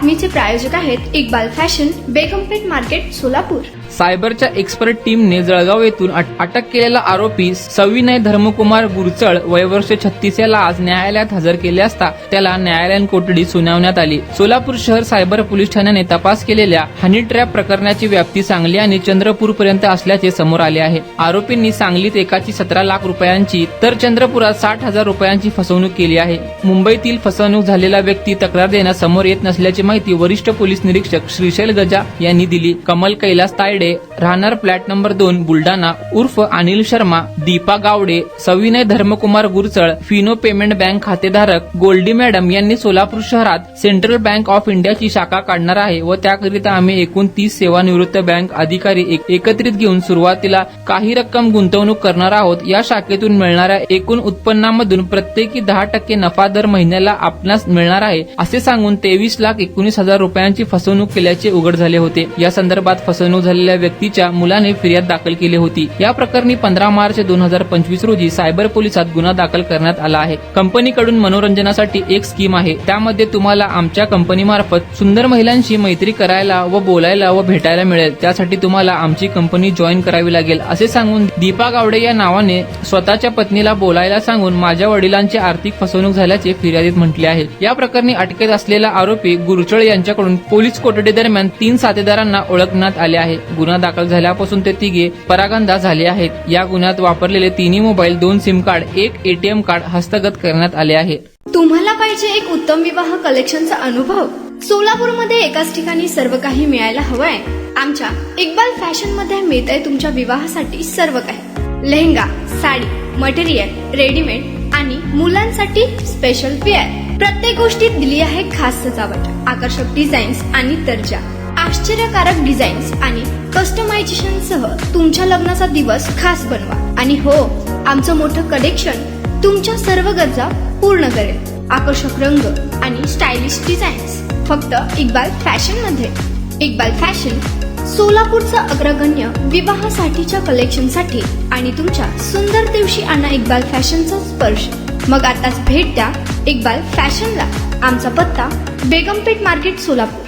बातमीचे प्रायोजक आहेत Iqbal fashion, Begampeth market, Solapur. सायबरच्या एक्सपर्ट टीमने जळगाव येथून अटक केलेला आरोपी सविनय धर्मकुमार गुरचळ वय वर्ष 36 याला आज न्यायालयात हजर केले असता त्याला न्यायालयीन कोठडी सुनावण्यात आली। सोलापूर शहर सायबर पोलीस ठाण्याने तपास केलेल्या हनी ट्रॅप प्रकरणाची व्याप्ती सांगली आणि चंद्रपूर पर्यंत असल्याचे समोर आले आहे। आरोपींनी सांगलीत एकाची 17 लाख रुपयांची तर चंद्रपुरात 60,000 रुपयांची फसवणूक केली आहे। मुंबईतील फसवणूक झालेला व्यक्ती तक्रार देण्यास समोर येत नसल्याची माहिती वरिष्ठ पोलीस निरीक्षक श्रीशैल गजा यांनी दिली। कमल कैलास तायडे राहणार फ्लॅट नंबर 2 बुलढाणा उर्फ अनिल शर्मा, दीपा गावडे, सविनय धर्मकुमार गुरचळ, फिनो पेमेंट बँक खातेधारक गोल्डी मॅडम यांनी सोलापूर शहरात सेंट्रल बँक ऑफ इंडियाची शाखा काढणार आहे व त्याकरिता आम्ही एकूण 30 सेवानिवृत्त बँक अधिकारी एकत्रित घेऊन सुरुवातीला काही रक्कम गुंतवणूक करणार आहोत। या शाखेतून मिळणाऱ्या एकूण उत्पन्नामधून प्रत्येकी 10% नफा दर महिन्याला आपणास मिळणार आहे असे सांगून 23,19,000 रुपयांची फसवणूक केल्याचे उघड झाले होते। या संदर्भात फसवणूक झालेल्या व्यक्तीच्या मुलाने फिर्याद दाखल केली होती। या प्रकरणी 15 मार्च 2025 रोजी सायबर पोलिसात गुन्हा दाखल करण्यात आला आहे। कंपनीकडून मनोरंजनासाठी एक स्कीम आहे, त्यामध्ये तुम्हाला आमच्या कंपनीमार्फत सुंदर महिलांशी मैत्री करायला व बोलायला व भेटायला मिळेल। त्यासाठी तुम्हाला आमची कंपनी जॉईन करावी लागेल असे सांगून दीपा गावडे या नावाने स्वतःच्या पत्नीला बोलायला सांगून माझ्या वडिलांची आर्थिक फसवणूक झाल्याचे फिर्यादीत म्हटले आहे। या प्रकरणी अटकेत असलेला आरोपी गुरचळ यांच्याकडून पोलीस कोठडी दरम्यान 3 साथीदारांना ओळखण्यात आले आहे। गुन्हा दाखल झाल्यापासून ते तिघे परागंदा झाले आहेत। या गुन्ह्यात वापरलेले 3 mobile, 2 SIM card, 1 ATM card हस्तगत करण्यात आले आहे। तुम्हाला पाहिजे एक उत्तम विवाह कलेक्शनचा अनुभव? सोलापूरमध्ये एकाच ठिकाणी सर्व काही मिळायला हवंय? आमच्या इक्बाल फॅशन मध्ये मिळतंय तुमच्या विवाहासाठी सर्व काही। लेहंगा, साडी, मटेरियल, रेडीमेड आणि मुलांसाठी स्पेशल वेअर। प्रत्येक गोष्टीत दिली आहे खास सजावट, आकर्षक डिझाईन्स आणि दर्जा, आश्चर्यकारक डिझाईन्स आणि कस्टमायझेशन सह तुमच्या लग्नाचा दिवस खास बनवा। आणि हो, आमचं मोठं कलेक्शन तुमच्या सर्व गरजा पूर्ण करेल। आकर्षक रंग आणि स्टायलिश डिझाईन्स फक्त इक्बाल फॅशन मध्ये। इक्बाल फॅशन सोलापूरचं अग्रगण्य विवाहासाठीच्या कलेक्शनसाठी आणि तुमच्या सुंदर दिवशी आणा इक्बाल फॅशनचा स्पर्श। मग आताच भेट द्या इक्बाल फॅशनला। आमचा पत्ता बेगमपेठ मार्केट, सोलापूर।